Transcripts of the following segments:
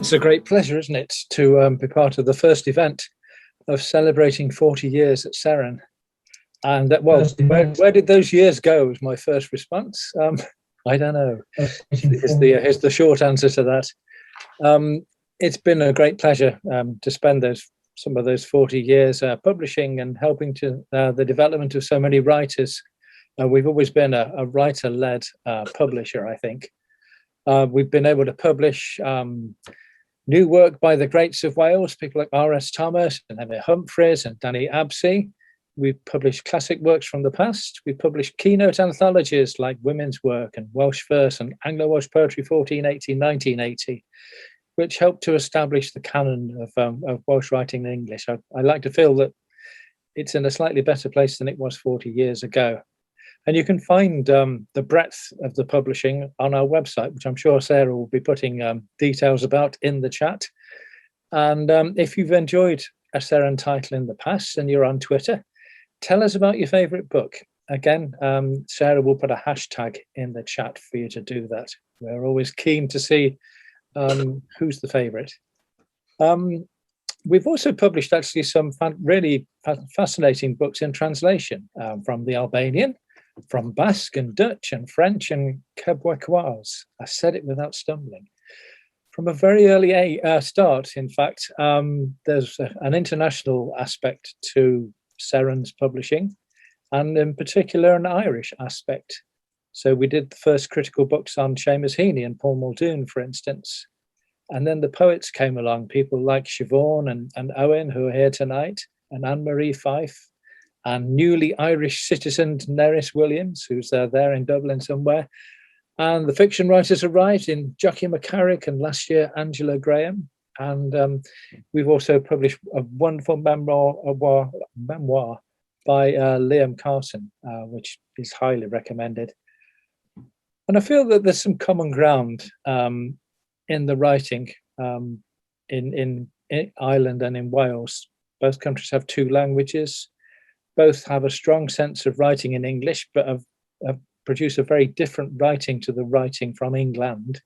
It's a great pleasure, isn't it, to be part of the first event of celebrating 40 years at Seren. And well, where did those years go? Was my first response. I don't know. Here's the short answer to that. It's been a great pleasure to spend some of those 40 years publishing and helping to the development of so many writers. We've always been a writer-led publisher, I think. We've been able to publish new work by the greats of Wales, people like R.S. Thomas and Emma Humphreys and Danny Absey. We've published classic works from the past. We've published keynote anthologies like Women's Work and Welsh Verse and Anglo-Welsh Poetry 1480-1980, which helped to establish the canon of Welsh writing in English. I like to feel that it's in a slightly better place than it was 40 years ago. And you can find the breadth of the publishing on our website, which I'm sure Sarah will be putting details about in the chat. And if you've enjoyed a Seren title in the past and you're on Twitter, tell us about your favorite book. Again, Sarah will put a hashtag in the chat for you to do that. We're always keen to see who's the favorite. We've also published actually some really fascinating books in translation from the Albanian, from Basque and Dutch and French and Quebecois. I said it without stumbling. From a very early start, in fact, there's an international aspect to Seren's publishing, and in particular an Irish aspect. So we did the first critical books on Seamus Heaney and Paul Muldoon, for instance. And then the poets came along, people like Siobhan and Owen, who are here tonight, and Anne-Marie Fife, and newly Irish citizen Nerys Williams, who's there in Dublin somewhere. And the fiction writers arrived in Jockey Mccarrick and last year Angela Graham. And we've also published a wonderful memoir by Liam Carson, which is highly recommended. And I feel that there's some common ground in the writing in Ireland and in Wales. Both countries have two languages. Both have a strong sense of writing in English, but have produced a very different writing to the writing from England.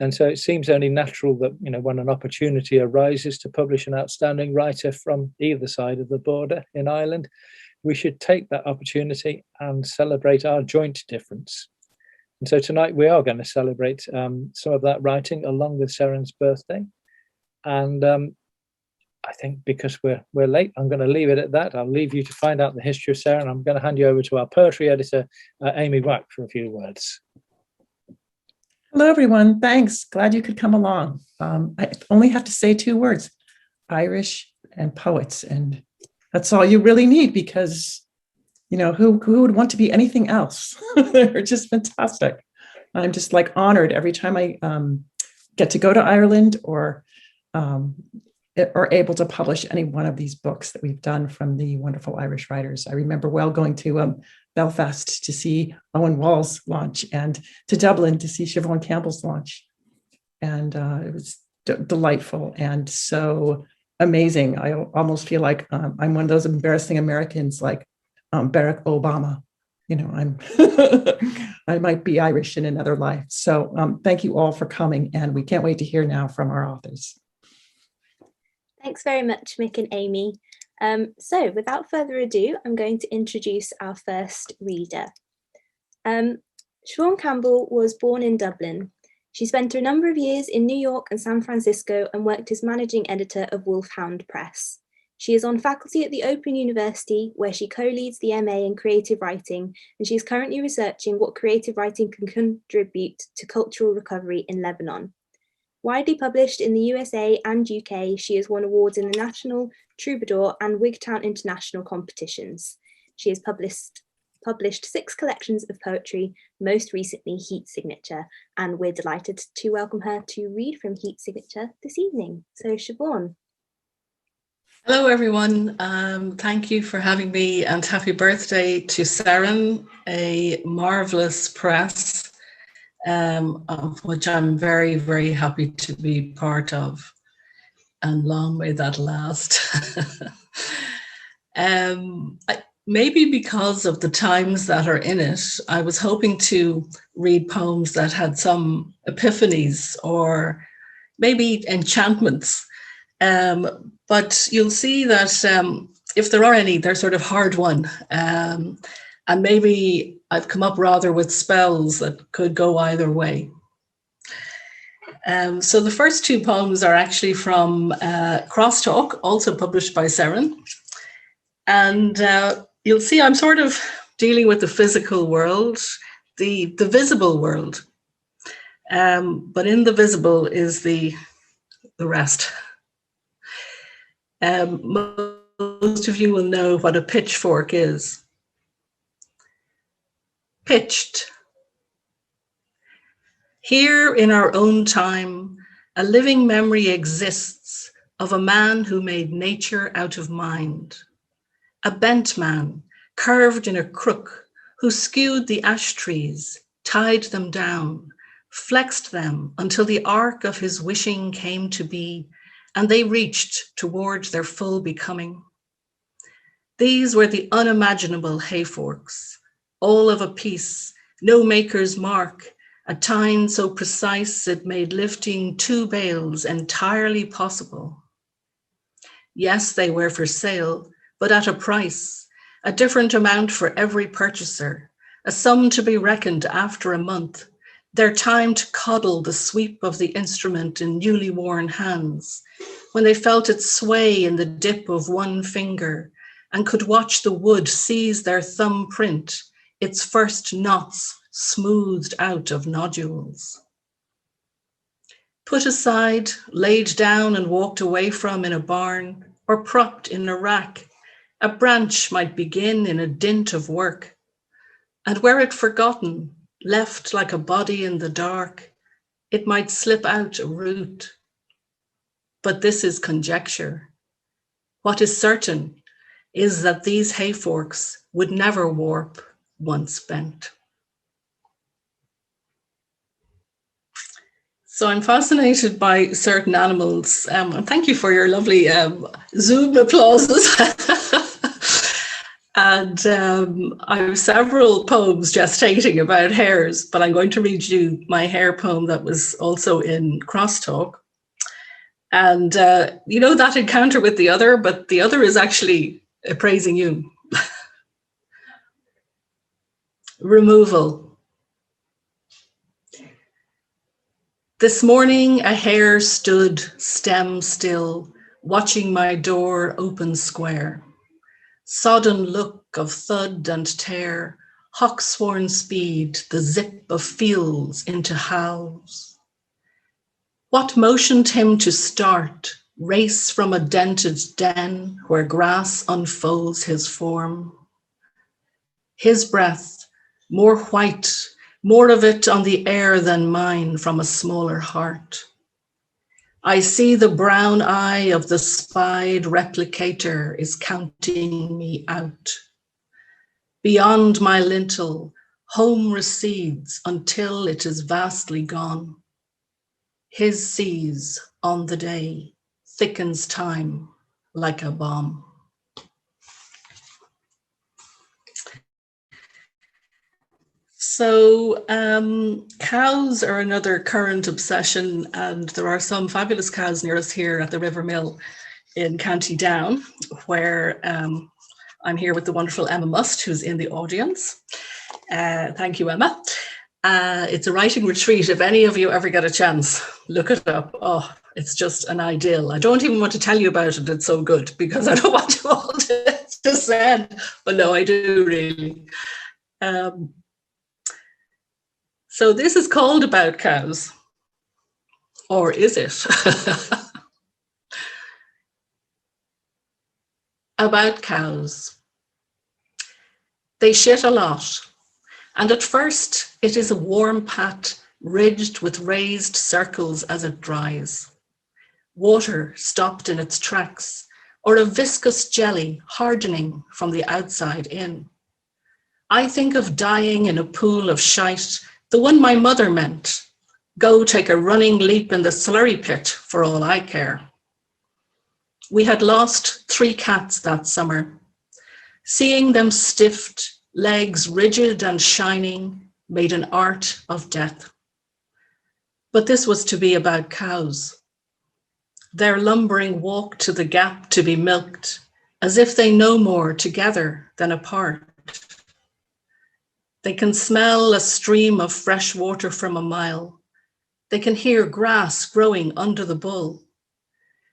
And so it seems only natural that, when an opportunity arises to publish an outstanding writer from either side of the border in Ireland, we should take that opportunity and celebrate our joint difference. And so tonight we are going to celebrate some of that writing along with Seren's birthday. And I think because we're late, I'm going to leave it at that. I'll leave you to find out the history of Seren. I'm going to hand you over to our poetry editor, Amy Wack, for a few words. Hello, everyone. Thanks. Glad you could come along. I only have to say two words, Irish and poets. And that's all you really need because, who would want to be anything else? They're just fantastic. I'm just honored every time I get to go to Ireland or able to publish any one of these books that we've done from the wonderful Irish writers. I remember well going to Belfast to see Owen Walls launch and to Dublin to see Shawn Campbell's launch. And it was delightful and so amazing. I almost feel like I'm one of those embarrassing Americans like Barack Obama. I might be Irish in another life. So thank you all for coming. And we can't wait to hear now from our authors. Thanks very much, Mick and Amy. So without further ado, I'm going to introduce our first reader. Shawn Campbell was born in Dublin. She spent a number of years in New York and San Francisco and worked as managing editor of Wolfhound Press. She is on faculty at the Open University, where she co-leads the MA in creative writing, and she is currently researching what creative writing can contribute to cultural recovery in Lebanon. Widely published in the USA and UK, she has won awards in the National, Troubadour and Wigtown International competitions. She has published 6 collections of poetry, most recently Heat Signature, and we're delighted to welcome her to read from Heat Signature this evening. So Siobhan. Hello everyone, thank you for having me and happy birthday to Seren, a marvellous press. Of which I'm very, very happy to be part of, and long may that last. Maybe because of the times that are in it, I was hoping to read poems that had some epiphanies or maybe enchantments. But you'll see that if there are any, they're sort of hard won. And maybe I've come up rather with spells that could go either way. So the first two poems are actually from Crosstalk, also published by Seren. And you'll see I'm sort of dealing with the physical world, the visible world. But in the visible is the rest. Most of you will know what a pitchfork is. Pitched. Here in our own time, a living memory exists of a man who made nature out of mind. A bent man, curved in a crook, who skewed the ash trees, tied them down, flexed them until the arc of his wishing came to be, and they reached towards their full becoming. These were the unimaginable hayforks, all of a piece, no maker's mark, a tine so precise it made lifting 2 bales entirely possible. Yes, they were for sale, but at a price, a different amount for every purchaser, a sum to be reckoned after a month, their time to coddle the sweep of the instrument in newly worn hands, when they felt it sway in the dip of one finger and could watch the wood seize their thumbprint, its first knots smoothed out of nodules. Put aside, laid down and walked away from in a barn, or propped in a rack, a branch might begin in a dint of work, and were it forgotten, left like a body in the dark, it might slip out a root. But this is conjecture. What is certain is that these hayforks would never warp once bent. So I'm fascinated by certain animals, and thank you for your lovely Zoom applauses. And I have several poems gestating about hares, but I'm going to read you my hare poem that was also in Crosstalk. And you know that encounter with the other, but the other is actually praising you. Removal. This morning a hare stood stem still, watching my door open square. Sodden look of thud and tear, hawk-sworn speed, the zip of fields into howls. What motioned him to start, race from a dented den where grass unfolds his form? His breath, more white, more of it on the air than mine from a smaller heart. I see the brown eye of the spied replicator is counting me out. Beyond my lintel, home recedes until it is vastly gone. His seas on the day thickens time like a bomb. So cows are another current obsession, and there are some fabulous cows near us here at the River Mill in County Down, where I'm here with the wonderful Emma Must, who's in the audience. Thank you, Emma. It's a writing retreat. If any of you ever get a chance, look it up. Oh, it's just an ideal. I don't even want to tell you about it. It's so good because I don't want you all to send, but no, I do really. So this is called About Cows, or is it? About cows. They shit a lot, and at first it is a warm pat ridged with raised circles as it dries. Water stopped in its tracks, or a viscous jelly hardening from the outside in. I think of dying in a pool of shite, the one my mother meant. Go take a running leap in the slurry pit for all I care. We had lost 3 cats that summer. Seeing them stiffed, legs rigid and shining, made an art of death. But this was to be about cows. Their lumbering walk to the gap to be milked, as if they know more together than apart. They can smell a stream of fresh water from a mile. They can hear grass growing under the bull.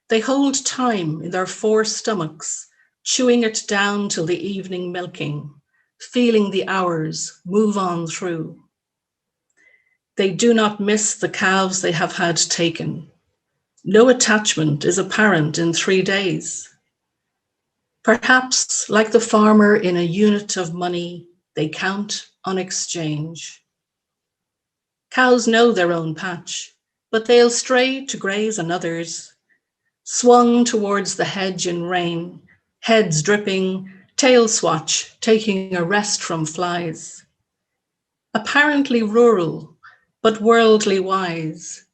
They hold time in their four stomachs, chewing it down till the evening milking, feeling the hours move on through. They do not miss the calves they have had taken. No attachment is apparent in 3 days. Perhaps, like the farmer in a unit of money, they count on exchange. Cows know their own patch, but they'll stray to graze another's, swung towards the hedge in rain, heads dripping, tail swatch, taking a rest from flies. Apparently rural, but worldly wise,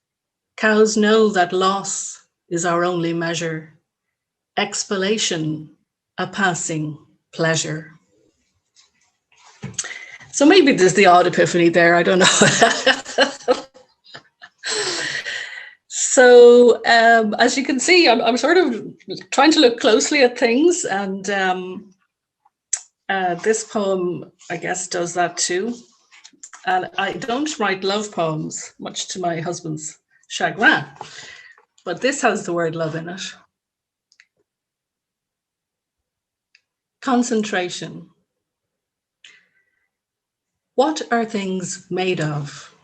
cows know that loss is our only measure, expiation a passing pleasure. So maybe there's the odd epiphany there, I don't know. So as you can see, I'm sort of trying to look closely at things, and this poem, I guess, does that too. And I don't write love poems, much to my husband's chagrin, but this has the word love in it. Concentration. What are things made of?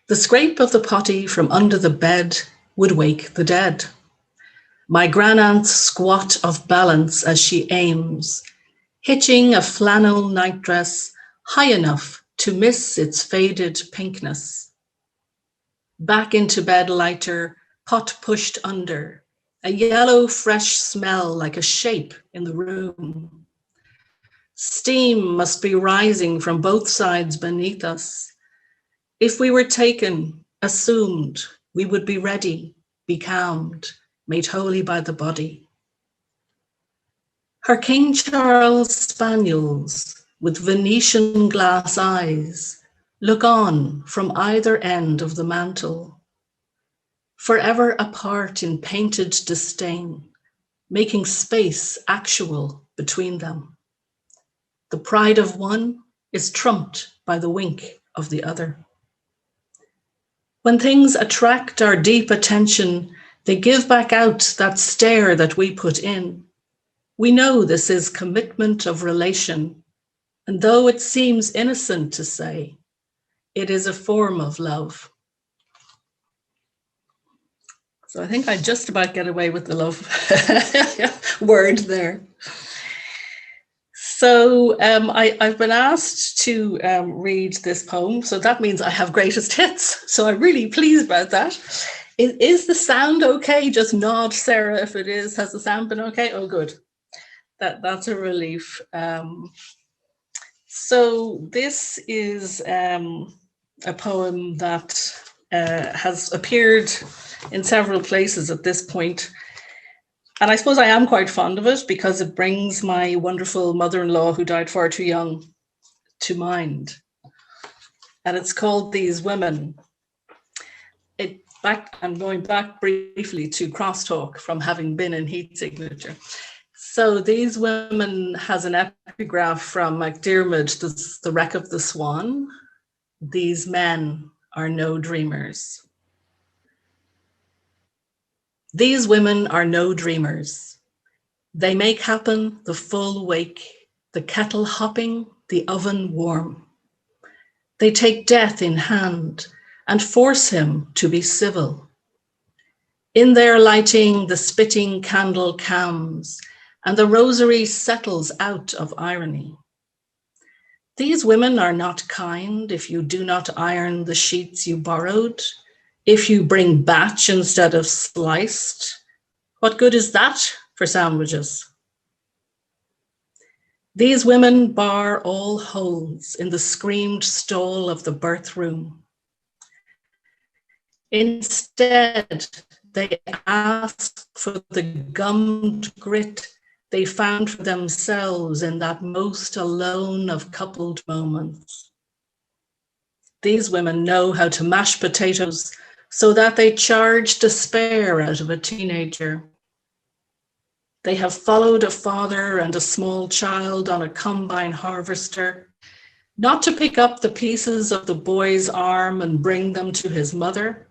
The scrape of the potty from under the bed would wake the dead. My grandaunt's squat of balance as she aims, hitching a flannel nightdress high enough to miss its faded pinkness. Back into bed lighter, pot pushed under, a yellow fresh smell like a shape in the room. Steam must be rising from both sides beneath us. If we were taken, assumed, we would be ready, be calmed, made holy by the body. Her King Charles spaniels with Venetian glass eyes look on from either end of the mantle, forever apart in painted disdain, making space actual between them. The pride of one is trumped by the wink of the other. When things attract our deep attention, they give back out that stare that we put in. We know this is commitment of relation, and though it seems innocent to say, it is a form of love. So I think I just about get away with the love word there. So I've been asked to read this poem, so that means I have greatest hits. So I'm really pleased about that. Is the sound okay? Just nod, Sarah, if it is. Has the sound been okay? Oh, good. That's a relief. So this is a poem that has appeared in several places at this point. And I suppose I am quite fond of it because it brings my wonderful mother-in-law who died far too young to mind. And it's called These Women. I'm going back briefly to crosstalk from having been in Heat Signature. So These Women has an epigraph from McDiarmid, The Wreck of the Swan. These men are no dreamers. These women are no dreamers. They make happen the full wake, the kettle hopping, the oven warm. They take death in hand and force him to be civil. In their lighting, the spitting candle calms, and the rosary settles out of irony. These women are not kind if you do not iron the sheets you borrowed, if you bring batch instead of sliced. What good is that for sandwiches? These women bar all holes in the screamed stall of the birth room. Instead, they ask for the gummed grit they found for themselves in that most alone of coupled moments. These women know how to mash potatoes, so that they charge despair out of a teenager. They have followed a father and a small child on a combine harvester, not to pick up the pieces of the boy's arm and bring them to his mother,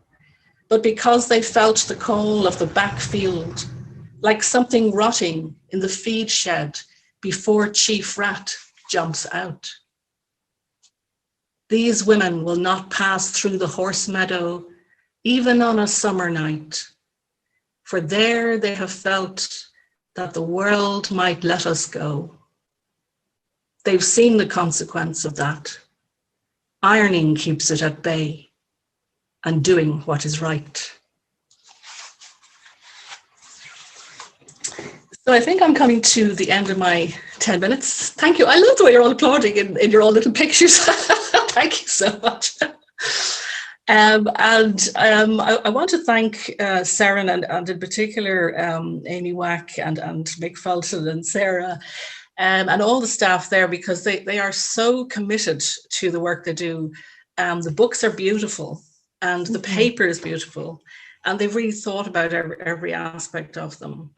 but because they felt the call of the backfield, like something rotting in the feed shed before Chief Rat jumps out. These women will not pass through the horse meadow, even on a summer night, for there they have felt that the world might let us go. They've seen the consequence of that. Ironing keeps it at bay, and doing what is right. So I think I'm coming to the end of my 10 minutes. Thank you. I love the way you're all applauding in your own little pictures. Thank you so much. I want to thank Seren and in particular Amy Wack and Mick Felton and Sarah and all the staff there, because they are so committed to the work they do. The books are beautiful and the paper is beautiful, and they've really thought about every aspect of them.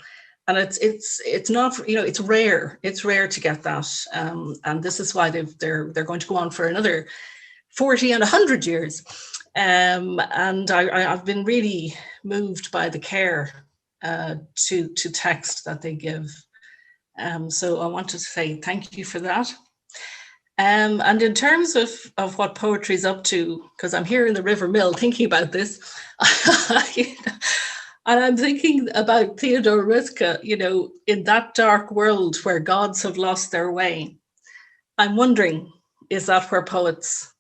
And it's not, it's rare. It's rare to get that, and this is why they're going to go on for another 40 and 100 years. And I've been really moved by the care to text that they give. So I wanted to say thank you for that. And in terms of what poetry's up to, because I'm here in the River Mill thinking about this, and I'm thinking about Theodore Roethke, in that dark world where gods have lost their way. I'm wondering, is that where poets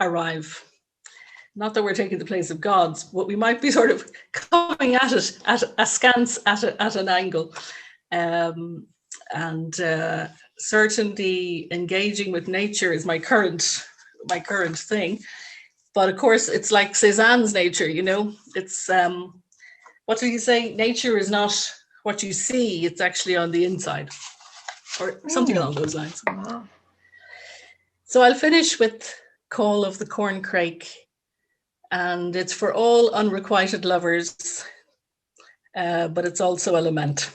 arrive? Not that we're taking the place of gods, but we might be sort of coming at it at askance at an angle. Certainly engaging with nature is my current thing. But of course, it's like Cézanne's nature, it's, what did he say? Nature is not what you see, it's actually on the inside, or something along those lines. So I'll finish with Call of the Corncrake, and it's for all unrequited lovers, but it's also a lament.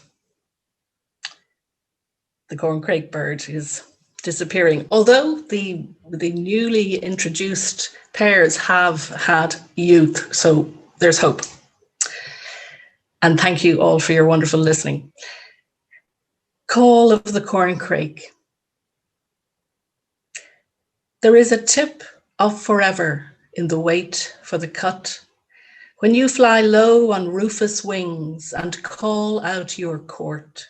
The corncrake bird is disappearing, although the newly introduced pairs have had youth, so there's hope. And thank you all for your wonderful listening. Call of the Corncrake. There is a tip of forever in the wait for the cut, when you fly low on rufous wings and call out your court.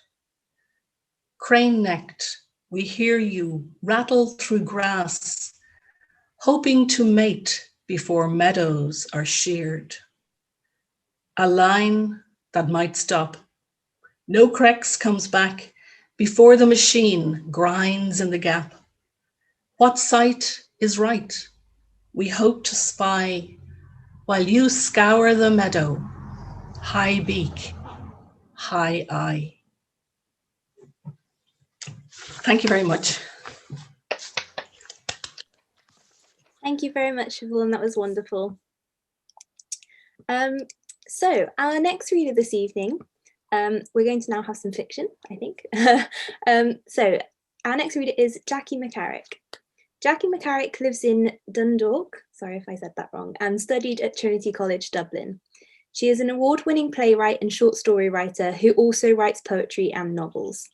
Crane-necked, we hear you rattle through grass, hoping to mate before meadows are sheared. A line that might stop. No crex comes back before the machine grinds in the gap. What sight is right? We hope to spy while you scour the meadow, high beak, high eye. Thank you very much. Thank you very much, Siobhan. That was wonderful. So our next reader this evening, we're going to now have some fiction, I think. So our next reader is Jackie Mccarrick. Jackie Mccarrick lives in Dundalk, sorry if I said that wrong, and studied at Trinity College, Dublin. She is an award-winning playwright and short story writer who also writes poetry and novels.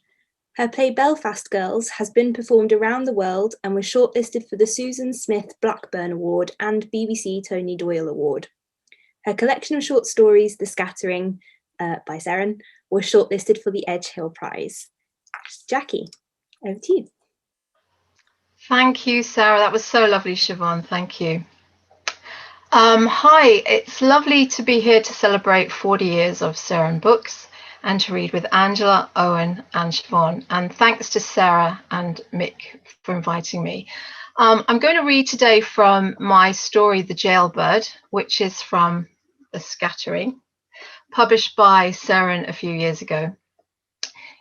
Her play Belfast Girls has been performed around the world and was shortlisted for the Susan Smith Blackburn Award and BBC Tony Doyle Award. Her collection of short stories, The Scattering, by Seren, was shortlisted for the Edge Hill Prize. Jackie, over to you. Thank you, Sarah. That was so lovely, Siobhan. Thank you. Hi, it's lovely to be here to celebrate 40 years of Seren books and to read with Angela, Owen and Siobhan. And thanks to Sarah and Mick for inviting me. I'm going to read today from my story, The Jailbird, which is from The Scattering, published by Seren a few years ago.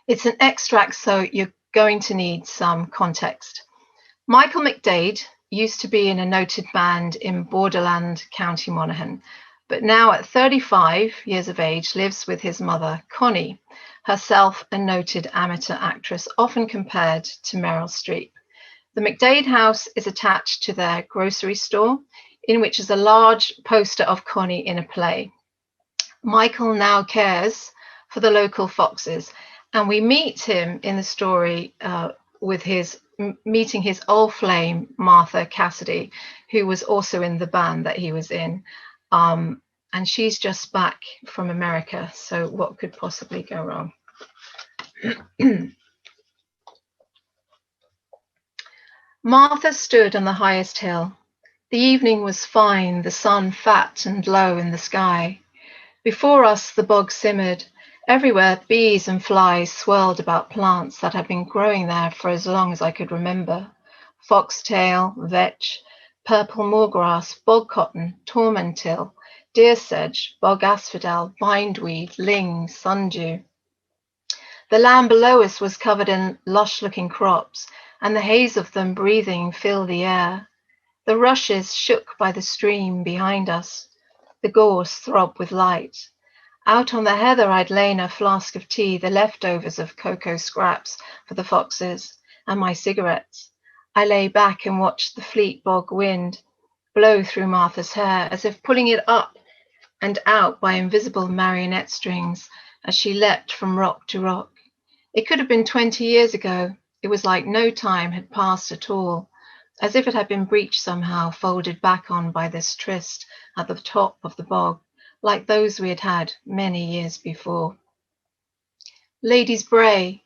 It's an extract, so you're going to need some context. Michael McDade used to be in a noted band in Borderland, County Monaghan, but now at 35 years of age lives with his mother, Connie, herself a noted amateur actress, often compared to Meryl Streep. The McDade house is attached to their grocery store, in which is a large poster of Connie in a play. Michael now cares for the local foxes, and we meet him in the story with meeting his old flame, Martha Cassidy, who was also in the band that he was in. And she's just back from America, so what could possibly go wrong? Martha stood on the highest hill. The evening was fine, the sun fat and low in the sky. Before us the bog simmered. Everywhere bees and flies swirled about plants that had been growing there for as long as I could remember. Foxtail, vetch, purple moorgrass, bog cotton, tormentil, deer sedge, bog asphodel, bindweed, ling, sundew. The land below us was covered in lush-looking crops, and the haze of them breathing filled the air. The rushes shook by the stream behind us. The gorse throbbed with light. Out on the heather I'd lain a flask of tea, the leftovers of cocoa scraps for the foxes, and my cigarettes. I lay back and watched the fleet bog wind blow through Martha's hair, as if pulling it up and out by invisible marionette strings as she leapt from rock to rock. It could have been 20 years ago. It was like no time had passed at all, as if it had been breached somehow, folded back on by this tryst at the top of the bog, like those we had had many years before. Ladies Bray,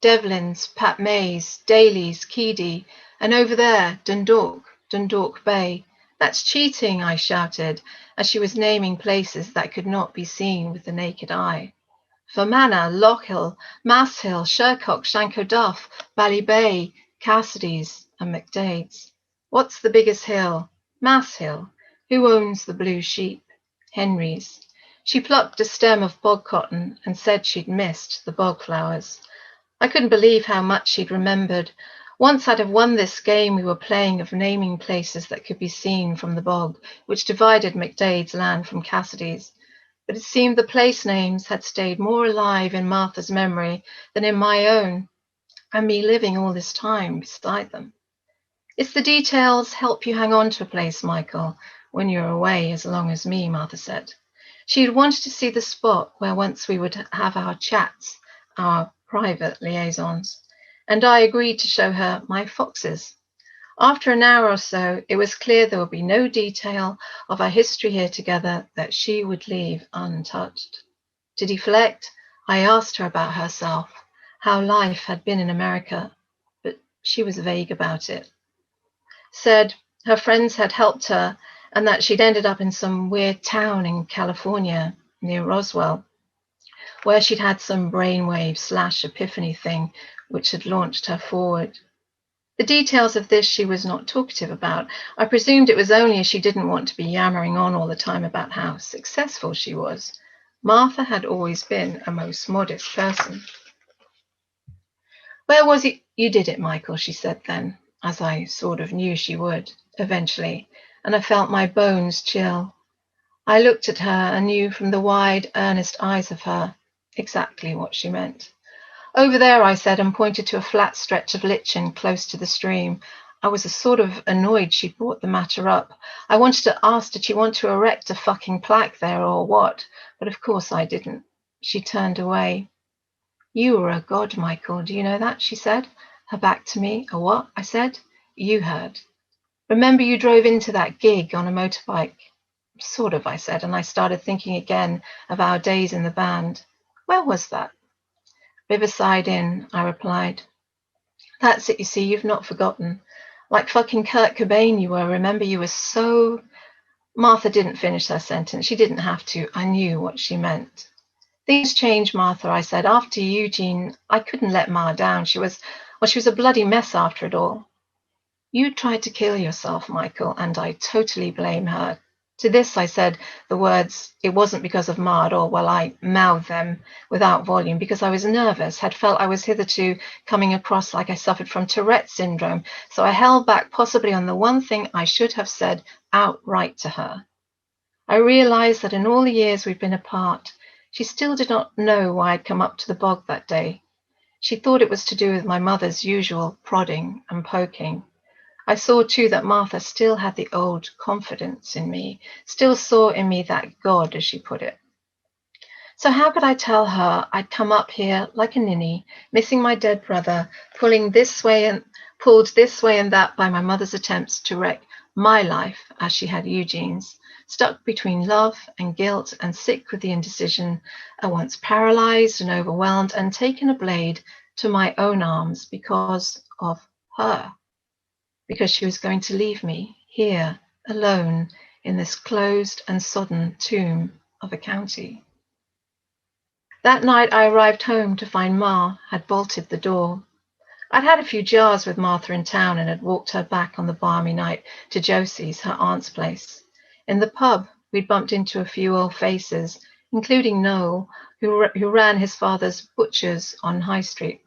Devlins, Pat Mays, Daly's, Keedy, and over there, Dundalk Bay. That's cheating, I shouted, as she was naming places that could not be seen with the naked eye. Fermanagh, Lochhill, Masshill, Shercock, Shanko Duff, Ballybay, Cassidy's, and McDade's. What's the biggest hill? Masshill. Who owns the blue sheep? Henry's. She plucked a stem of bog cotton and said she'd missed the bog flowers. I couldn't believe how much she'd remembered. Once I'd have won this game we were playing of naming places that could be seen from the bog, which divided McDade's land from Cassidy's. But it seemed the place names had stayed more alive in Martha's memory than in my own, and me living all this time beside them. It's the details help you hang on to a place, Michael, when you're away as long as me, Martha said. She had wanted to see the spot where once we would have our chats, our private liaisons, and I agreed to show her my foxes. After an hour or so, it was clear there would be no detail of our history here together that she would leave untouched. To deflect, I asked her about herself, how life had been in America, but she was vague about it. Said her friends had helped her and that she'd ended up in some weird town in California near Roswell, where she'd had some brainwave / epiphany thing which had launched her forward. The details of this she was not talkative about. I presumed it was only as she didn't want to be yammering on all the time about how successful she was. Martha had always been a most modest person. Where was it you did it, Michael? She said then, as I sort of knew she would, eventually, and I felt my bones chill. I looked at her and knew from the wide, earnest eyes of her exactly what she meant. Over there, I said, and pointed to a flat stretch of lichen close to the stream. I was sort of annoyed she'd brought the matter up. I wanted to ask, did she want to erect a fucking plaque there or what? But of course I didn't. She turned away. You were a god, Michael. Do you know that? She said, her back to me. A what? I said. You heard. Remember you drove into that gig on a motorbike? Sort of, I said, and I started thinking again of our days in the band. Where was that? Riverside Inn, I replied. That's it, you see, you've not forgotten. Like fucking Kurt Cobain you were, remember you were so... Martha didn't finish her sentence. She didn't have to. I knew what she meant. Things changed, Martha, I said. After Eugene, I couldn't let Ma down. She was a bloody mess after it all. You tried to kill yourself, Michael, and I totally blame her. To this I said the words, it wasn't because of Ma at all. Well, I mouthed them without volume because I was nervous, had felt I was hitherto coming across like I suffered from Tourette's syndrome. So I held back possibly on the one thing I should have said outright to her. I realized that in all the years we'd been apart, she still did not know why I'd come up to the bog that day. She thought it was to do with my mother's usual prodding and poking. I saw too that Martha still had the old confidence in me, still saw in me that God, as she put it. So how could I tell her I'd come up here like a ninny, missing my dead brother, pulled this way and that by my mother's attempts to wreck my life as she had Eugene's, stuck between love and guilt and sick with the indecision, at once paralyzed and overwhelmed, and taken a blade to my own arms because of her, because she was going to leave me here alone in this closed and sodden tomb of a county. That night I arrived home to find Ma had bolted the door. I'd had a few jars with Martha in town and had walked her back on the balmy night to Josie's, her aunt's place. In the pub, we'd bumped into a few old faces, including Noel, who ran his father's butcher's on High Street.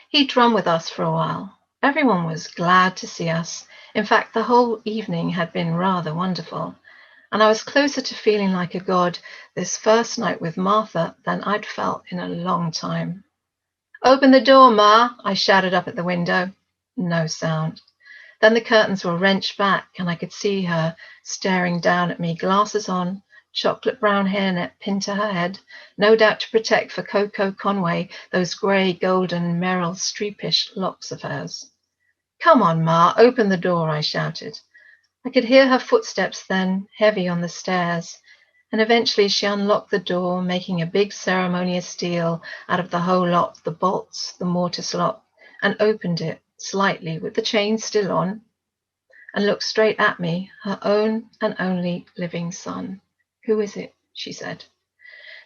He'd run with us for a while. Everyone was glad to see us. In fact, the whole evening had been rather wonderful. And I was closer to feeling like a god this first night with Martha than I'd felt in a long time. "Open the door, Ma," I shouted up at the window. No sound. Then the curtains were wrenched back and I could see her staring down at me, glasses on, chocolate brown hairnet pinned to her head, no doubt to protect for Coco Conway those grey, golden, Meryl Streepish locks of hers. "Come on, Ma, open the door," I shouted. I could hear her footsteps then, heavy on the stairs, and eventually she unlocked the door, making a big ceremonious deal out of the whole lot, the bolts, the mortise lock, and opened it slightly with the chain still on, and looked straight at me, her own and only living son. "Who is it?" she said.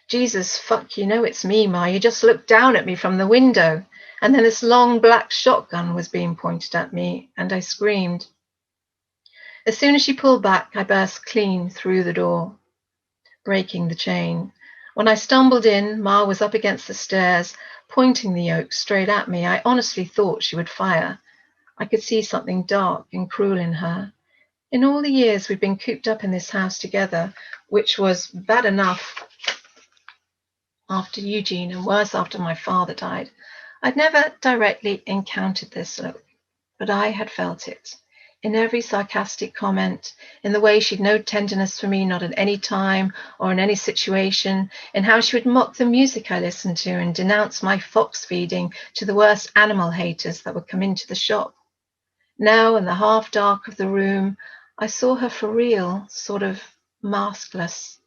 "Jesus, fuck, you know it's me, Ma. You just looked down at me from the window." And then this long black shotgun was being pointed at me, and I screamed. As soon as she pulled back, I burst clean through the door, breaking the chain. When I stumbled in, Ma was up against the stairs, pointing the yoke straight at me. I honestly thought she would fire. I could see something dark and cruel in her. In all the years we'd been cooped up in this house together, which was bad enough after Eugene and worse after my father died, I'd never directly encountered this look, but I had felt it. In every sarcastic comment, in the way she'd no tenderness for me, not at any time or in any situation, in how she would mock the music I listened to and denounce my fox feeding to the worst animal haters that would come into the shop. Now, in the half dark of the room, I saw her for real, sort of maskless.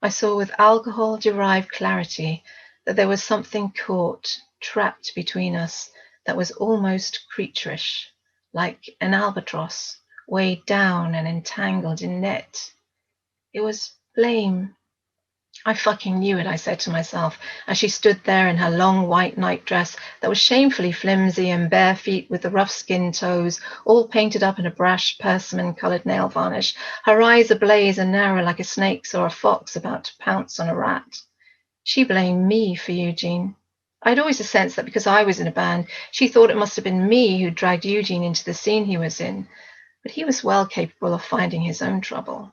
I saw with alcohol-derived clarity that there was something caught, trapped between us that was almost creaturish, like an albatross weighed down and entangled in net. It was blame. "I fucking knew it," I said to myself, as she stood there in her long white nightdress that was shamefully flimsy and bare feet with the rough skin toes, all painted up in a brash persimmon-coloured nail varnish, her eyes ablaze and narrow like a snake's or a fox about to pounce on a rat. She blamed me for Eugene. I'd always a sense that because I was in a band, she thought it must have been me who dragged Eugene into the scene he was in, but he was well capable of finding his own trouble.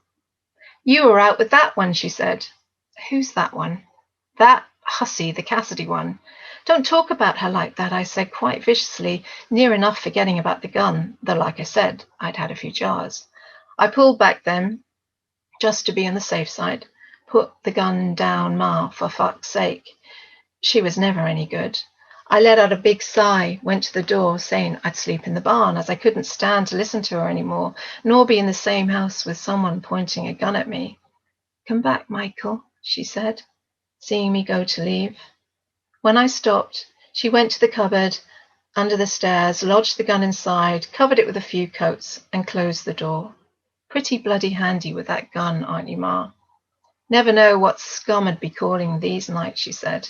"You were out with that one," she said. "Who's that one?" "That hussy, the Cassidy one." "Don't talk about her like that," I said quite viciously, near enough forgetting about the gun, though like I said, I'd had a few jars. I pulled back then, just to be on the safe side. "Put the gun down, Ma, for fuck's sake." She was never any good. I let out a big sigh, went to the door, saying I'd sleep in the barn, as I couldn't stand to listen to her anymore, nor be in the same house with someone pointing a gun at me. "Come back, Michael," she said, seeing me go to leave. When I stopped, she went to the cupboard under the stairs, lodged the gun inside, covered it with a few coats, and closed the door. "Pretty bloody handy with that gun, aren't you, Ma?" "Never know what scum I'd be calling these nights," she said.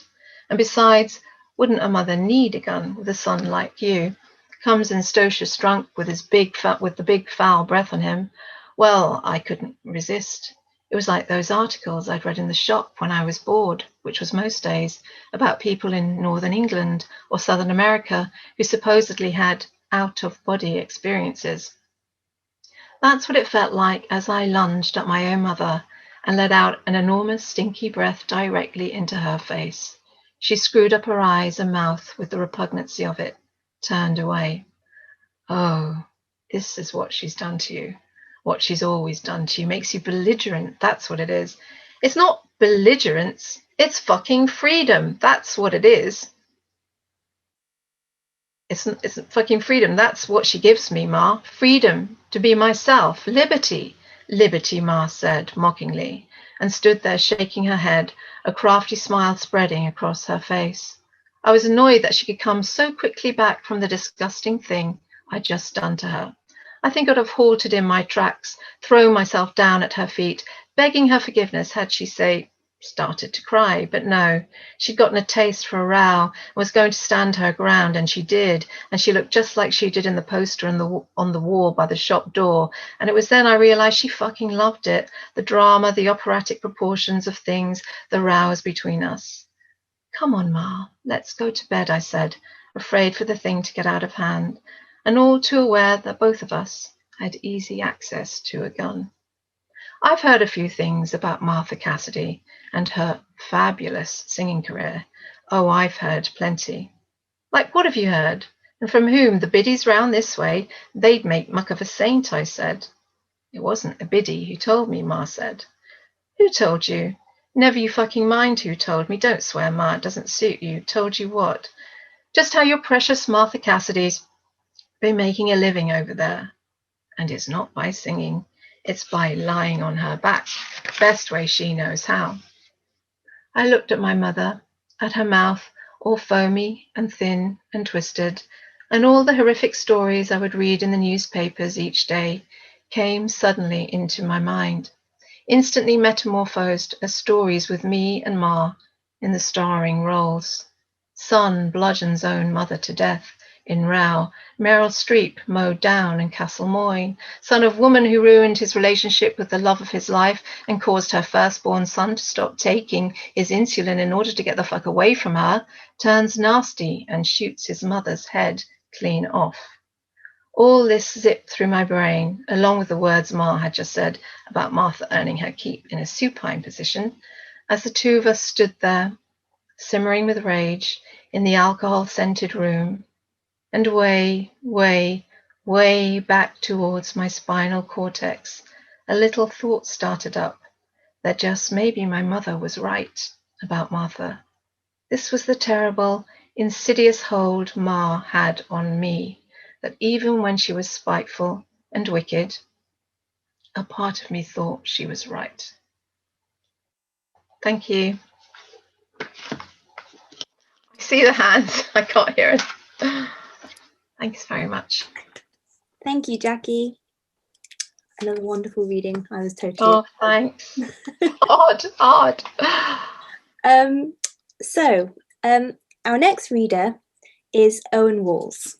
"And besides, wouldn't a mother need a gun with a son like you? Comes in stocious drunk with the big foul breath on him. Well, I couldn't resist. It was like those articles I'd read in the shop when I was bored, which was most days, about people in Northern England or Southern America who supposedly had out-of-body experiences. That's what it felt like as I lunged at my own mother and let out an enormous stinky breath directly into her face. She screwed up her eyes and mouth with the repugnancy of it, turned away. Oh, this is what she's done to you. What she's always done to you. Makes you belligerent. That's what it is. It's not belligerence. It's fucking freedom. That's what it is. It's fucking freedom. That's what she gives me, Ma. Freedom to be myself. Liberty. Liberty, Ma said mockingly, and stood there shaking her head, a crafty smile spreading across her face. I was annoyed that she could come so quickly back from the disgusting thing I'd just done to her. I think I'd have halted in my tracks, thrown myself down at her feet, begging her forgiveness had she, say, started to cry. But no, she'd gotten a taste for a row and was going to stand her ground, and she did, and she looked just like she did in the poster on the wall by the shop door. And it was then I realized she fucking loved it, the drama, the operatic proportions of things, the rows between us. Come on, Ma, let's go to bed, I said, afraid for the thing to get out of hand, and all too aware that both of us had easy access to a gun. I've heard a few things about Martha Cassidy and her fabulous singing career. Oh, I've heard plenty. Like, what have you heard? And from whom? The biddies round this way, they'd make muck of a saint, I said. It wasn't a biddy who told me, Ma said. Who told you? Never you fucking mind who told me. Don't swear, Ma, it doesn't suit you. Told you what? Just how your precious Martha Cassidy's been making a living over there. And it's not by singing. It's by lying on her back, best way she knows how. I looked at my mother, at her mouth, all foamy and thin and twisted, and all the horrific stories I would read in the newspapers each day came suddenly into my mind, instantly metamorphosed as stories with me and Ma in the starring roles. Son bludgeons own mother to death in row. Meryl Streep mowed down in Castle Moyne. Son of woman who ruined his relationship with the love of his life and caused her firstborn son to stop taking his insulin in order to get the fuck away from her, turns nasty and shoots his mother's head clean off. All this zipped through my brain, along with the words Ma had just said about Martha earning her keep in a supine position, as the two of us stood there, simmering with rage, in the alcohol-scented room, and way, way, way back towards my spinal cortex, a little thought started up that just maybe my mother was right about Martha. This was the terrible, insidious hold Ma had on me, that even when she was spiteful and wicked, a part of me thought she was right. Thank you. I see the hands. I can't hear it. Thanks very much. Thank you, Jackie. Another wonderful reading. I was totally. Oh, thanks. Hard. Our next reader is Owen Walls.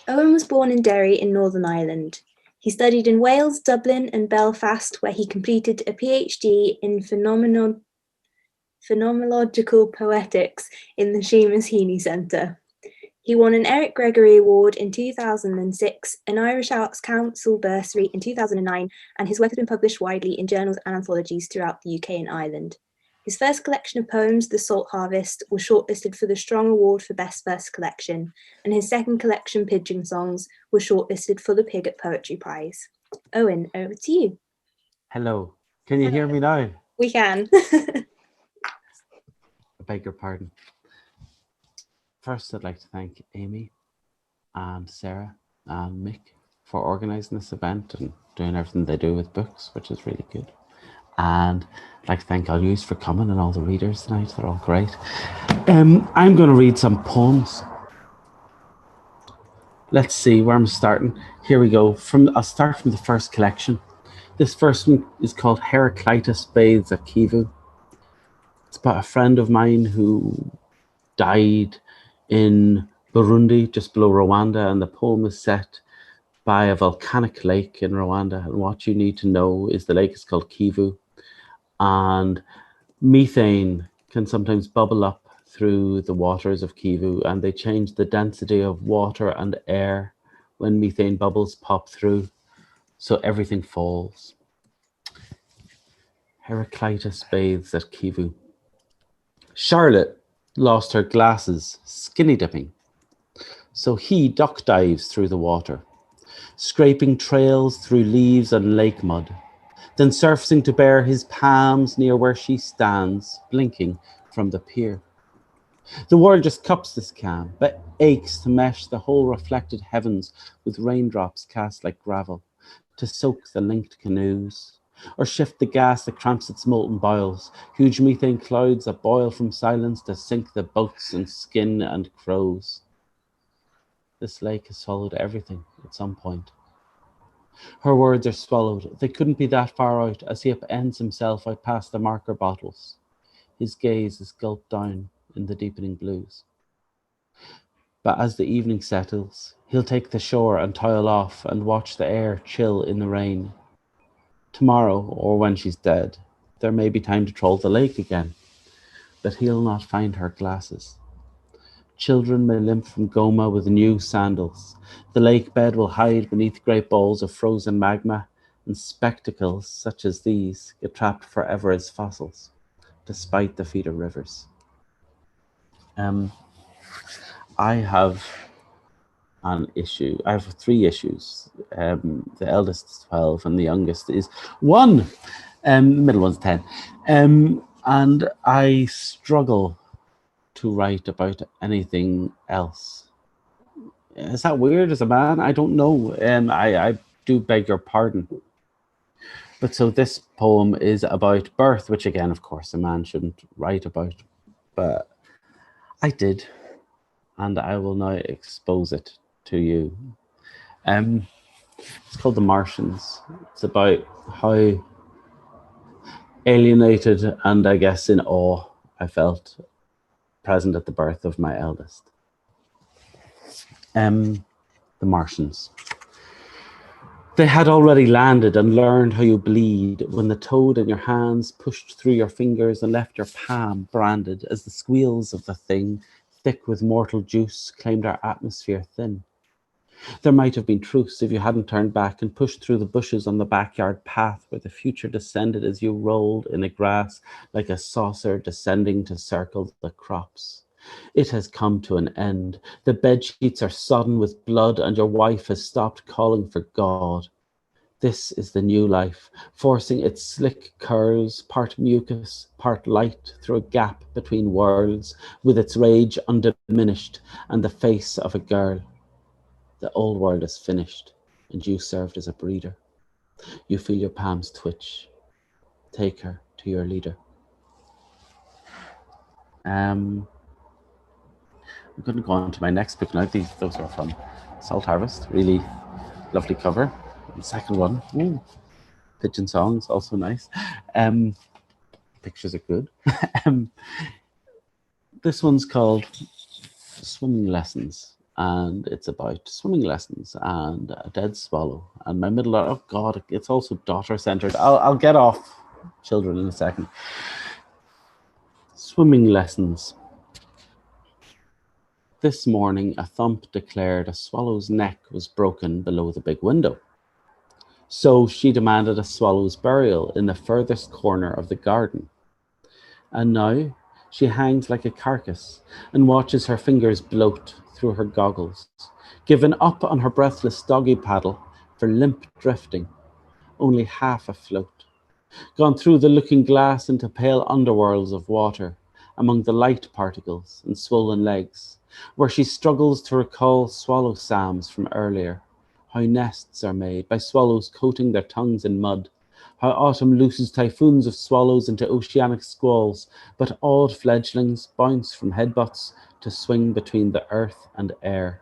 Owen was born in Derry in Northern Ireland. He studied in Wales, Dublin and Belfast, where he completed a PhD in phenomenological poetics in the Seamus Heaney Centre. He won an Eric Gregory Award in 2006, an Irish Arts Council bursary in 2009, and his work has been published widely in journals and anthologies throughout the UK and Ireland. His first collection of poems, The Salt Harvest, was shortlisted for the Strong Award for Best First Collection, and his second collection, Pigeon Songs, was shortlisted for the Pigott Poetry Prize. Owen, over to you. Hello. Can you hear me now? We can. I beg your pardon. First, I'd like to thank Amy and Sarah and Mick for organising this event and doing everything they do with books, which is really good. And I'd like to thank all you for coming and all the readers tonight. They're all great. I'm going to read some poems. Let's see where I'm starting. Here we go. I'll start from the first collection. This first one is called Heraclitus Bathes at Kivu. It's about a friend of mine who died in Burundi, just below Rwanda, and the poem is set by a volcanic lake in Rwanda. And what you need to know is the lake is called Kivu, and methane can sometimes bubble up through the waters of Kivu, and they change the density of water and air when methane bubbles pop through. so everything falls. Heraclitus bathes at Kivu. Charlotte lost her glasses skinny dipping, so he duck dives through the water, scraping trails through leaves and lake mud, then surfacing to bare his palms near where she stands, blinking from the pier. The world just cups this calm, but aches to mesh the whole reflected heavens with raindrops cast like gravel, to soak the linked canoes, or shift the gas that cramps its molten boils, huge methane clouds that boil from silence to sink the boats and skin and crows. This lake has swallowed everything at some point. Her words are swallowed. They couldn't be that far out as he upends himself out past the marker bottles. His gaze is gulped down in the deepening blues. But as the evening settles, he'll take the shore and toil off and watch the air chill in the rain. Tomorrow, or when she's dead, there may be time to troll the lake again, but he'll not find her glasses. Children may limp from Goma with new sandals. The lake bed will hide beneath great bowls of frozen magma, and spectacles such as these get trapped forever as fossils, despite the feet of rivers. I have an issue. I have 3 issues. The eldest is 12 and the youngest is 1. The middle one's 10. And I struggle to write about anything else. Is that weird as a man? I don't know. I do beg your pardon. But so this poem is about birth, which again, of course, a man shouldn't write about. But I did. And I will now expose it to you. It's called The Martians. It's about how alienated and I guess in awe I felt present at the birth of my eldest. The Martians. They had already landed and learned how you bleed when the toad in your hands pushed through your fingers and left your palm branded as the squeals of the thing, thick with mortal juice, claimed our atmosphere thin. There might have been truce if you hadn't turned back and pushed through the bushes on the backyard path where the future descended as you rolled in the grass like a saucer descending to circle the crops. It has come to an end. The bedsheets are sodden with blood and your wife has stopped calling for God. This is the new life, forcing its slick curls, part mucus, part light, through a gap between worlds, with its rage undiminished and the face of a girl. The old world is finished, and you served as a breeder. You feel your palms twitch. Take her to your leader. I'm going to go on to my next book now. Those are from Salt Harvest. Really lovely cover. The second one, Pigeon Songs, also nice. Pictures are good. This one's called Swimming Lessons. And it's about swimming lessons and a dead swallow. And my middle, oh God, it's also daughter-centered. I'll get off children in a second. Swimming lessons. This morning, a thump declared a swallow's neck was broken below the big window. So she demanded a swallow's burial in the furthest corner of the garden. And now she hangs like a carcass and watches her fingers bloat through her goggles, given up on her breathless doggy paddle for limp drifting, only half afloat, gone through the looking glass into pale underworlds of water among the light particles and swollen legs, where she struggles to recall swallow psalms from earlier, how nests are made by swallows coating their tongues in mud, how autumn looses typhoons of swallows into oceanic squalls, but awed fledglings bounce from headbutts to swing between the earth and air.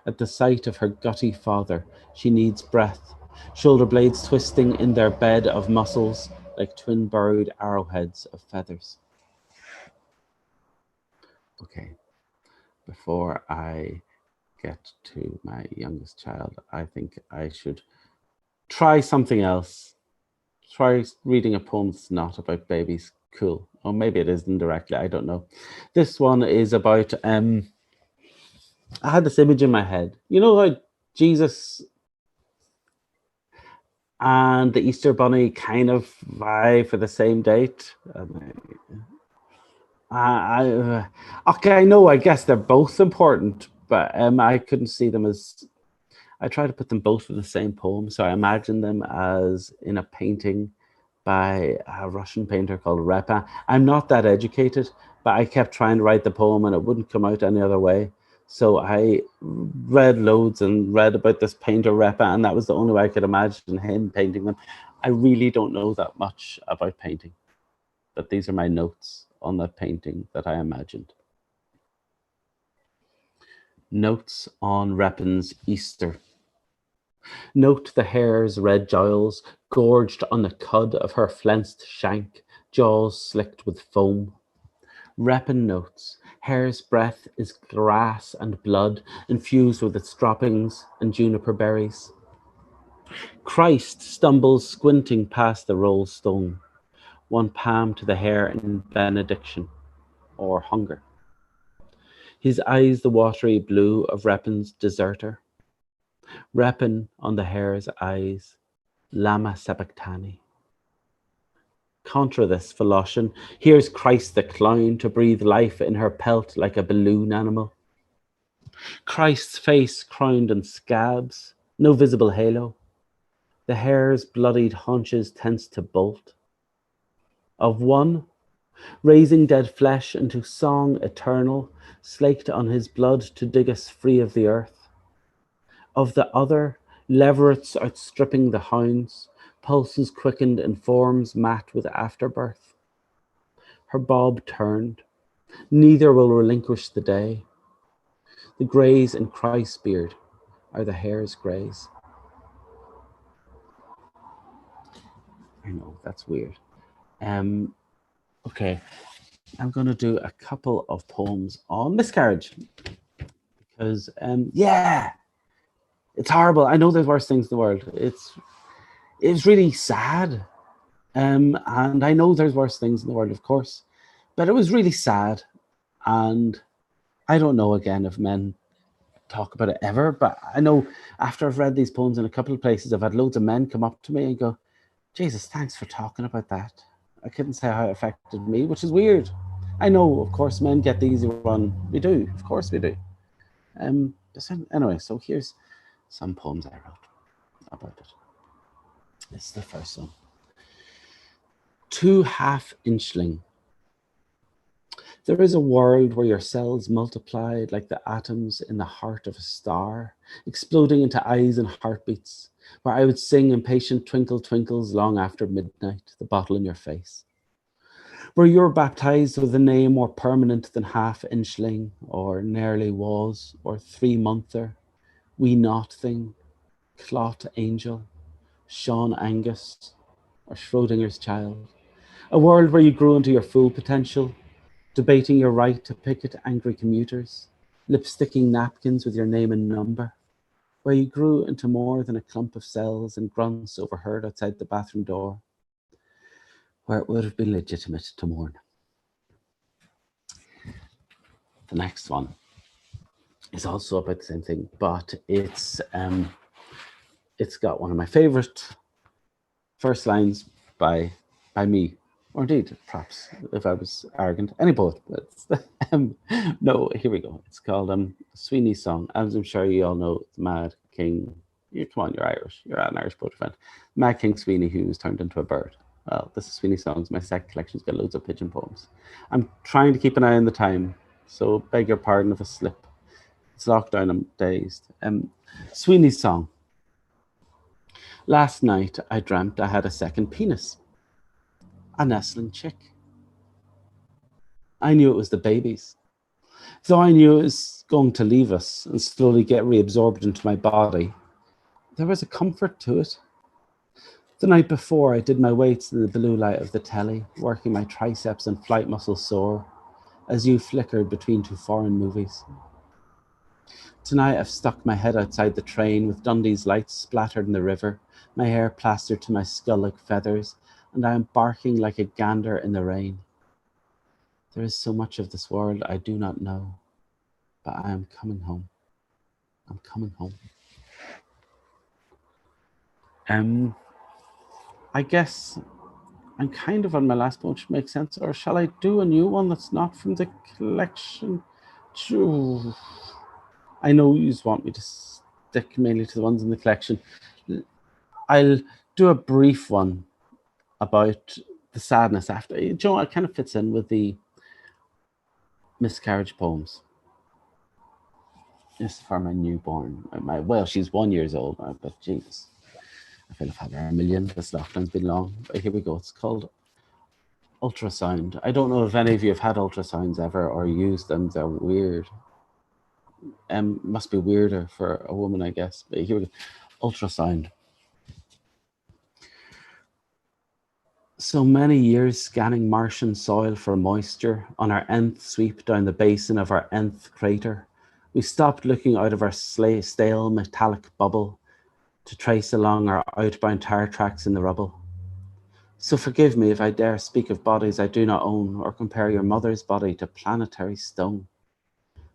At the sight of her gutty father, she needs breath, shoulder blades twisting in their bed of muscles like twin-burrowed arrowheads of feathers. Okay, before I get to my youngest child, I think I should try something else. Try reading a poem that's not about babies. Cool. Or maybe it is indirectly, I don't know. This one is about, I had this image in my head. You know how Jesus and the Easter Bunny kind of vie for the same date. Okay, I know, I guess they're both important, but I couldn't see them as, I try to put them both in the same poem. So I imagine them as in a painting by a Russian painter called Repin. I'm not that educated, but I kept trying to write the poem and it wouldn't come out any other way. So I read loads and read about this painter Repin, and that was the only way I could imagine him painting them. I really don't know that much about painting, but these are my notes on the painting that I imagined. Notes on Repin's Easter. Note the hare's red jowls, gorged on the cud of her flensed shank, jaws slicked with foam. Repin notes, hare's breath is grass and blood, infused with its droppings and juniper berries. Christ stumbles squinting past the rolled stone, one palm to the hare in benediction, or hunger. His eyes the watery blue of Repin's deserter. Repin on the hare's eyes, lama sabachthani. Contra this, Philotian, here's Christ the clown to breathe life in her pelt like a balloon animal. Christ's face crowned in scabs, no visible halo. The hare's bloodied haunches tense to bolt. Of one, raising dead flesh into song eternal, slaked on his blood to dig us free of the earth. Of the other, leverets outstripping the hounds, pulses quickened in forms matte with afterbirth. Her bob turned. Neither will relinquish the day. The greys in Christ's beard are the hare's greys. I know, that's weird. Okay, I'm going to do a couple of poems on miscarriage. Because, yeah, it's horrible. I know there's worse things in the world. It's really sad. And I know there's worse things in the world, of course. But it was really sad. And I don't know, again, if men talk about it ever. But I know after I've read these poems in a couple of places, I've had loads of men come up to me and go, Jesus, thanks for talking about that. I couldn't say how it affected me, which is weird. I know, of course, men get the easy run. We do. Of course we do. Anyway, so here's some poems I wrote about it. This is the first one. 2 half-inchling. There is a world where your cells multiplied like the atoms in the heart of a star, exploding into eyes and heartbeats, where I would sing impatient twinkle twinkles long after midnight, the bottle in your face. Where you're baptized with a name more permanent than half-inchling, or nearly was, or 3-monther, wee not thing, clot angel, Shawn Angus, or Schrodinger's child. A world where you grew into your full potential, debating your right to picket angry commuters, lipsticking napkins with your name and number, where you grew into more than a clump of cells and grunts overheard outside the bathroom door, where it would have been legitimate to mourn. The next one is also about the same thing, but it's got one of my favorite first lines by me, or indeed, perhaps if I was arrogant, any poet. No, here we go. It's called Sweeney's Song. As I'm sure you all know, the Mad King. Come on, you're Irish. You're an Irish poet friend. Mad King Sweeney, who was turned into a bird. Well, this is Sweeney's Songs. My second collection's got loads of pigeon poems. I'm trying to keep an eye on the time, so beg your pardon if I slip. It's lockdown, I'm dazed. Sweeney's Song. Last night, I dreamt I had a second penis. A nestling chick. I knew it was the baby's. Though I knew it was going to leave us and slowly get reabsorbed into my body, there was a comfort to it. The night before, I did my weights in the blue light of the telly, working my triceps and flight muscles sore, as you flickered between 2 foreign movies. Tonight, I've stuck my head outside the train with Dundee's lights splattered in the river, my hair plastered to my skull like feathers, and I am barking like a gander in the rain. There is so much of this world I do not know, but I am coming home. I'm coming home. I guess I'm kind of on my last one, which makes sense. Or shall I do a new one that's not from the collection? Phew. I know you just want me to stick mainly to the ones in the collection. I'll do a brief one about the sadness after. You know, it kind of fits in with the miscarriage poems. This is for my newborn. Well, she's 1 year old now, but Jesus, I feel I've had her a million. This lockdown's been long. But here we go. It's called Ultrasound. I don't know if any of you have had ultrasounds ever or used them. They're weird. Must be weirder for a woman, I guess. But here we go. Ultrasound. So many years scanning Martian soil for moisture on our nth sweep down the basin of our nth crater. We stopped looking out of our stale metallic bubble to trace along our outbound tire tracks in the rubble. So forgive me if I dare speak of bodies I do not own or compare your mother's body to planetary stone.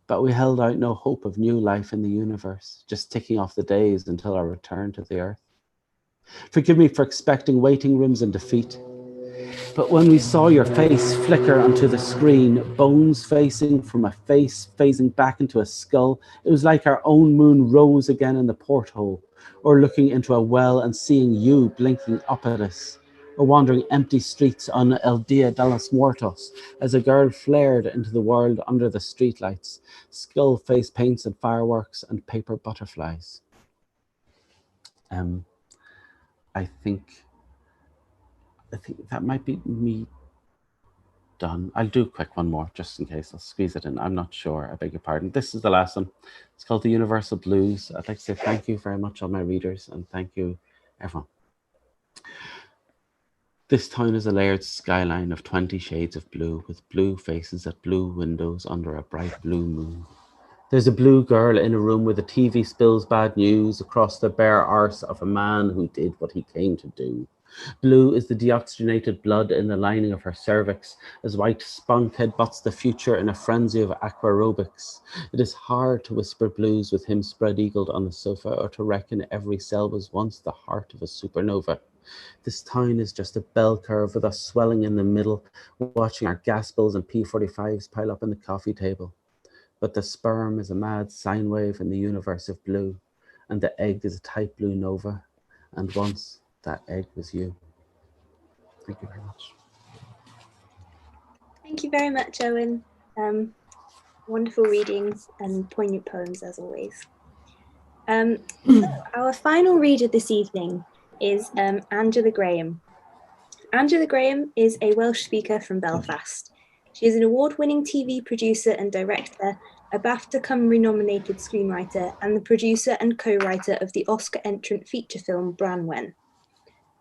But we held out no hope of new life in the universe, just ticking off the days until our return to the earth. Forgive me for expecting waiting rooms and defeat. But when we saw your face flicker onto the screen, bones facing from a face phasing back into a skull, it was like our own moon rose again in the porthole, or looking into a well and seeing you blinking up at us, or wandering empty streets on El Dia de los Muertos as a girl flared into the world under the streetlights, skull face paints and fireworks and paper butterflies. I think that might be me done. I'll do a quick one more just in case. I'll squeeze it in. I'm not sure. I beg your pardon. This is the last one. It's called The Universal Blues. I'd like to say thank you very much, all my readers, and thank you, everyone. This town is a layered skyline of 20 shades of blue, with blue faces at blue windows under a bright blue moon. There's a blue girl in a room where the TV spills bad news across the bare arse of a man who did what he came to do. Blue is the deoxygenated blood in the lining of her cervix as white spunk headbutts the future in a frenzy of aquarobics. It is hard to whisper blues with him spread-eagled on the sofa, or to reckon every cell was once the heart of a supernova. This town is just a bell curve with us swelling in the middle, watching our gas bills and P45s pile up on the coffee table. But the sperm is a mad sine wave in the universe of blue, and the egg is a tight blue nova, and once that egg was you. Thank you very much. Thank you very much, Owen. Wonderful readings and poignant poems as always. So our final reader this evening is Angela Graham. Angela Graham is a Welsh speaker from Belfast. She is an award-winning TV producer and director, a BAFTA Cymru-nominated screenwriter, and the producer and co-writer of the Oscar-entrant feature film Branwen.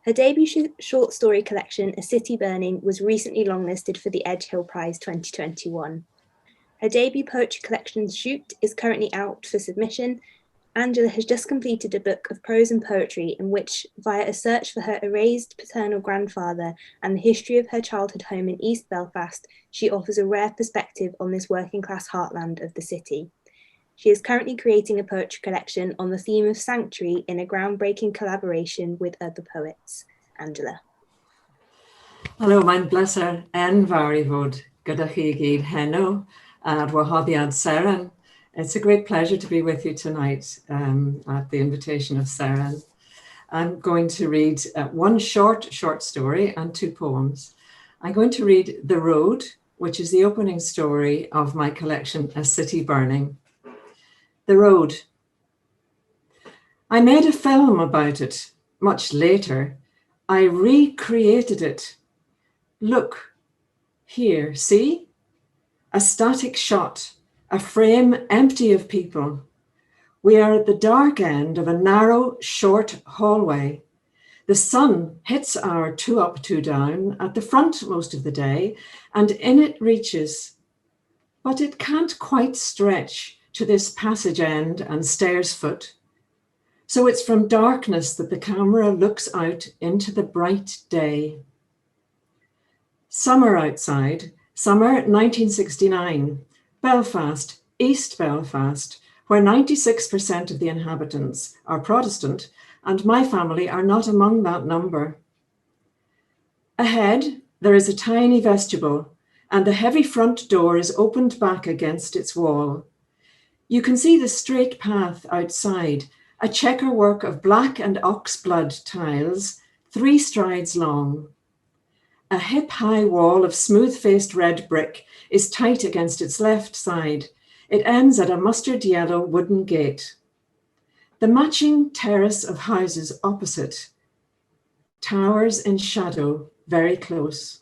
Her debut short story collection, A City Burning, was recently longlisted for the Edgehill Prize 2021. Her debut poetry collection, Shoot, is currently out for submission. Angela has just completed a book of prose and poetry in which, via a search for her erased paternal grandfather and the history of her childhood home in East Belfast, she offers a rare perspective on this working-class heartland of the city. She is currently creating a poetry collection on the theme of sanctuary in a groundbreaking collaboration with other poets. Angela. Hello, mae'n bleser enfawr I fod gyda chi I gyd heno ar wahoddiad Seren. It's a great pleasure to be with you tonight at the invitation of Seren. I'm going to read one short story and two poems. I'm going to read The Road, which is the opening story of my collection, A City Burning. The Road. I made a film about it much later. I recreated it. Look, here, see? A static shot. A frame empty of people. We are at the dark end of a narrow, short hallway. The sun hits our 2 up, 2 down at the front most of the day, and in it reaches. But it can't quite stretch to this passage end and stairs foot. So it's from darkness that the camera looks out into the bright day. Summer outside, summer 1969. Belfast, East Belfast, where 96% of the inhabitants are Protestant, and my family are not among that number. Ahead, there is a tiny vestibule, and the heavy front door is opened back against its wall. You can see the straight path outside, a checkerwork of black and oxblood tiles, 3 strides long. A hip-high wall of smooth-faced red brick is tight against its left side. It ends at a mustard yellow wooden gate. The matching terrace of houses opposite towers in shadow, very close.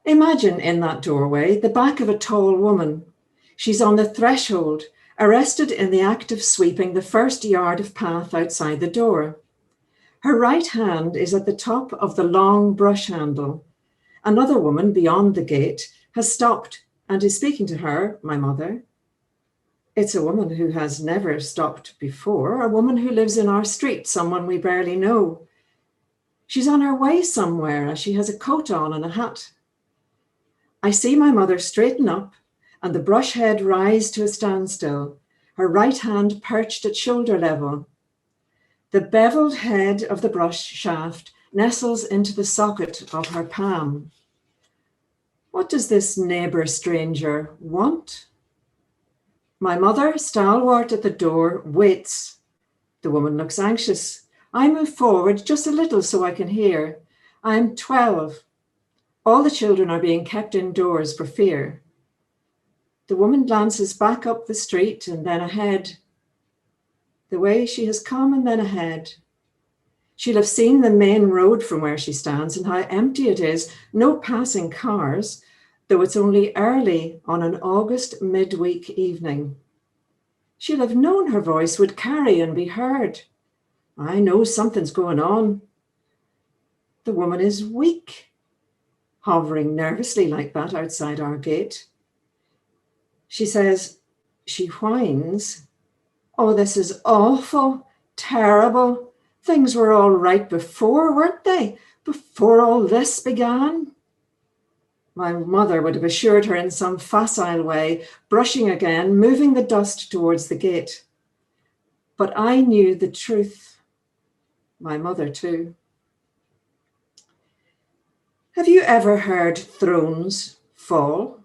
Imagine in that doorway the back of a tall woman. She's on the threshold, arrested in the act of sweeping the first yard of path outside the door. Her right hand is at the top of the long brush handle. Another woman beyond the gate has stopped and is speaking to her, my mother. It's a woman who has never stopped before, a woman who lives in our street, someone we barely know. She's on her way somewhere as she has a coat on and a hat. I see my mother straighten up and the brush head rise to a standstill, her right hand perched at shoulder level. The beveled head of the brush shaft nestles into the socket of her palm. What does this neighbour stranger want? My mother, stalwart at the door, waits. The woman looks anxious. I move forward just a little so I can hear. I'm 12. All the children are being kept indoors for fear. The woman glances back up the street and then ahead. The way she has come and then ahead. She'll have seen the main road from where she stands and how empty it is, no passing cars, though it's only early on an August midweek evening. She'll have known her voice would carry and be heard. I know something's going on. The woman is weak, hovering nervously like that outside our gate. She says, she whines, "Oh, this is awful, terrible. Things were all right before, weren't they? Before all this began." My mother would have assured her in some facile way, brushing again, moving the dust towards the gate. But I knew the truth. My mother too. Have you ever heard thrones fall?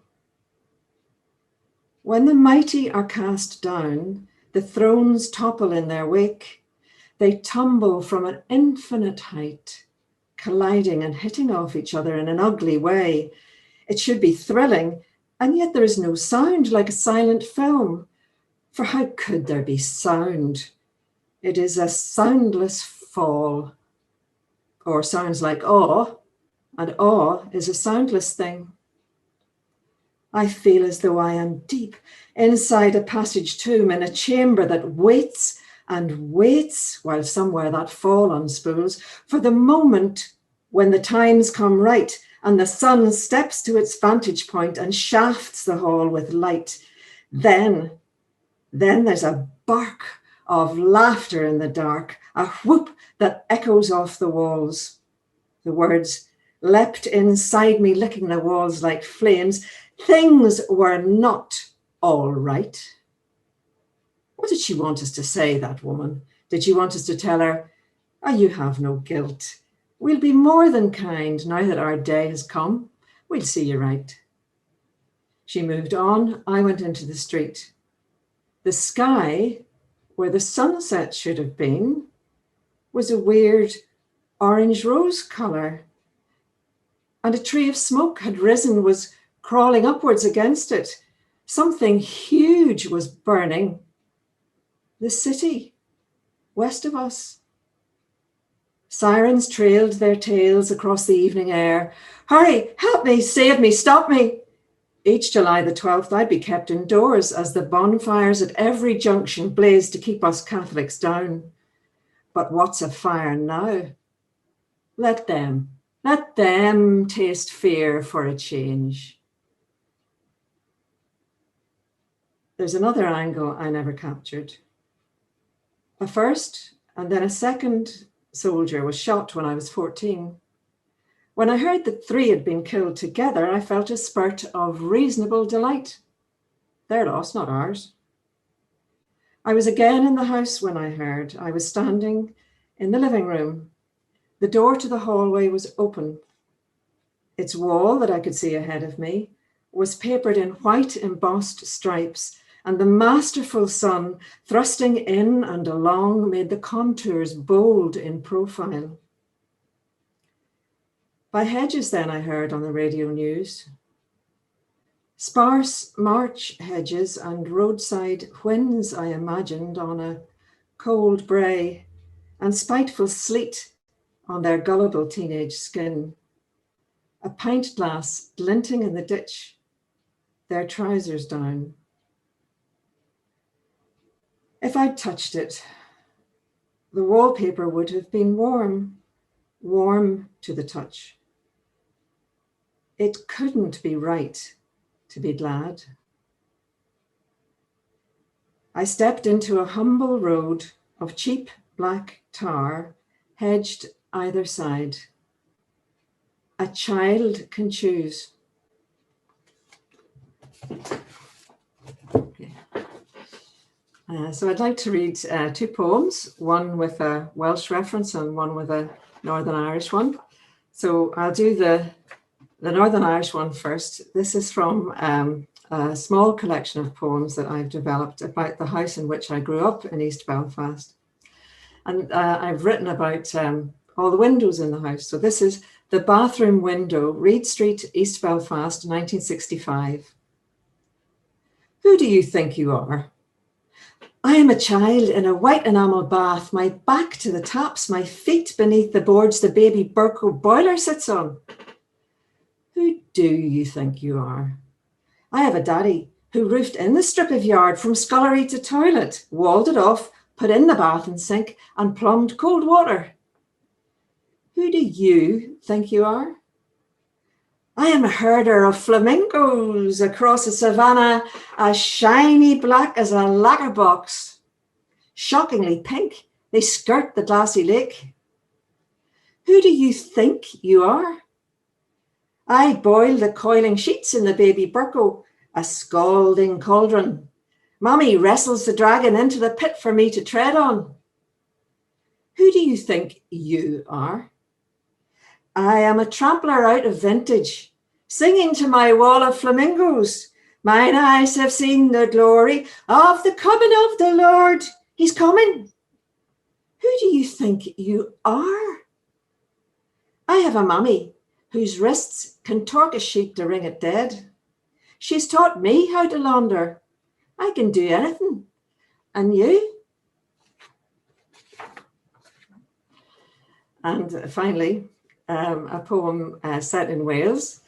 When the mighty are cast down, the thrones topple in their wake. They tumble from an infinite height, colliding and hitting off each other in an ugly way. It should be thrilling, and yet there is no sound, like a silent film. For how could there be sound? It is a soundless fall, or sounds like awe, and awe is a soundless thing. I feel as though I am deep inside a passage tomb in a chamber that waits and waits while somewhere that fall unspools for the moment when the times come right and the sun steps to its vantage point and shafts the hall with light. Then there's a bark of laughter in the dark, a whoop that echoes off the walls. The words leapt inside me, licking the walls like flames. Things were not all right. What did she want us to say, that woman? Did she want us to tell her, you have no guilt. We'll be more than kind now that our day has come. We'll see you right. She moved on. I went into the street. The sky, where the sunset should have been, was a weird orange rose colour. And a tree of smoke had risen, was crawling upwards against it. Something huge was burning. The city, west of us. Sirens trailed their tails across the evening air. Hurry, help me, save me, stop me. Each July the 12th, I'd be kept indoors as the bonfires at every junction blazed to keep us Catholics down. But what's a fire now? Let them taste fear for a change. There's another angle I never captured. A first and then a second soldier was shot when I was 14. When I heard that 3 had been killed together, I felt a spurt of reasonable delight. Their loss, not ours. I was again in the house when I heard. I was standing in the living room. The door to the hallway was open. Its wall that I could see ahead of me was papered in white embossed stripes, and the masterful sun thrusting in and along made the contours bold in profile. By hedges then I heard on the radio news. Sparse March hedges and roadside whins I imagined on a cold brae, and spiteful sleet on their gullible teenage skin. A pint glass glinting in the ditch, their trousers down. If I'd touched it, the wallpaper would have been warm, warm to the touch. It couldn't be right to be glad. I stepped into a humble road of cheap black tar, hedged either side. A child can choose. Okay. So I'd like to read two poems, one with a Welsh reference and one with a Northern Irish one. So I'll do the Northern Irish one first. This is from a small collection of poems that I've developed about the house in which I grew up in East Belfast. And I've written about all the windows in the house. So this is the bathroom window, Reed Street, East Belfast, 1965. Who do you think you are? I am a child in a white enamel bath, my back to the taps, my feet beneath the boards the baby Burko boiler sits on. Who do you think you are? I have a daddy who roofed in the strip of yard from scullery to toilet, walled it off, put in the bath and sink, and plumbed cold water. Who do you think you are? I am a herder of flamingos across a savannah, as shiny black as a lacquer box. Shockingly pink, they skirt the glassy lake. Who do you think you are? I boil the coiling sheets in the baby Burko, a scalding cauldron. Mommy wrestles the dragon into the pit for me to tread on. Who do you think you are? I am a trampler out of vintage, singing to my wall of flamingos. Mine eyes have seen the glory of the coming of the Lord. He's coming. Who do you think you are? I have a mummy whose wrists can torque a sheep to ring it dead. She's taught me how to launder. I can do anything. And you? And finally, a poem set in Wales.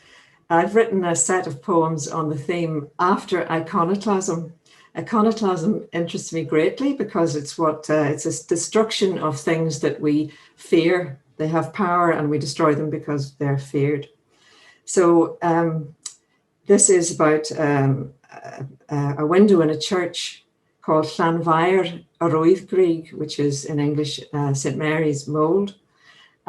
I've written a set of poems on the theme after iconoclasm. Iconoclasm interests me greatly because it's a destruction of things that we fear. They have power and we destroy them because they're feared. So this is about a window in a church called Llanfair Arwyddgrug, which is in English St. Mary's Mold.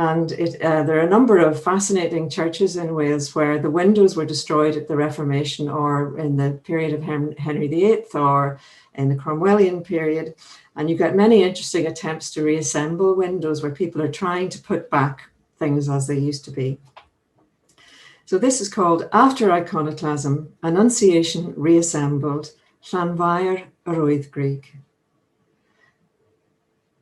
And there are a number of fascinating churches in Wales where the windows were destroyed at the Reformation or in the period of Henry VIII or in the Cromwellian period. And you get many interesting attempts to reassemble windows where people are trying to put back things as they used to be. So this is called After Iconoclasm, Annunciation Reassembled, Llanfair Arwyddgrug.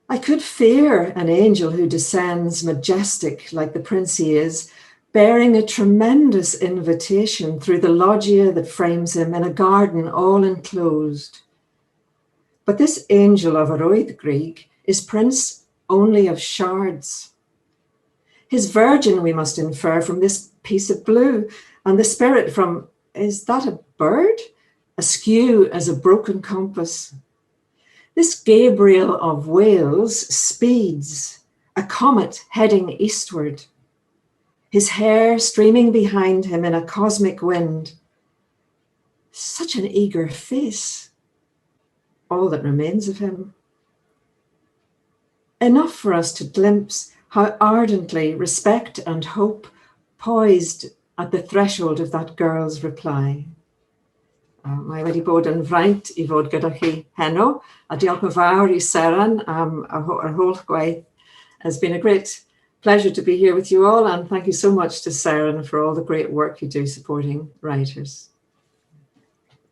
I could fear an angel who descends majestic like the prince he is, bearing a tremendous invitation through the loggia that frames him in a garden all enclosed. But this angel of Arwyddgrug is prince only of shards. His virgin we must infer from this piece of blue, and the spirit from, is that a bird? Askew as a broken compass. This Gabriel of Wales speeds, a comet heading eastward, his hair streaming behind him in a cosmic wind. Such an eager face, all that remains of him. Enough for us to glimpse how ardently respect and hope poised at the threshold of that girl's reply. Mae wedi bod yn fraint I fod gyda chi heno, a diolch yn fawr I Seren am yr holl gwaith. It's been a great pleasure to be here with you all, and thank you so much to Seren for all the great work you do supporting writers.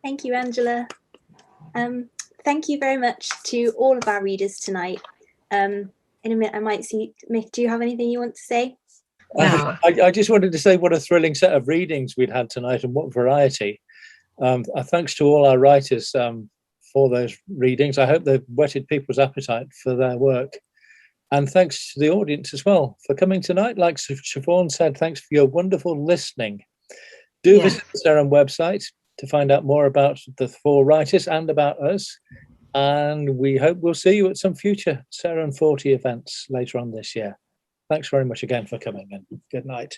Thank you, Angela. Thank you very much to all of our readers tonight. In a minute, I might see, Mick, do you have anything you want to say? No. I just wanted to say what a thrilling set of readings we'd had tonight and what variety. Thanks to all our writers for those readings. I hope they've whetted people's appetite for their work. And thanks to the audience as well for coming tonight. Like Siobhan said, thanks for your wonderful listening. Do visit the Seren website to find out more about the 4 writers and about us. And we hope we'll see you at some future Seren 40 events later on this year. Thanks very much again for coming, and good night.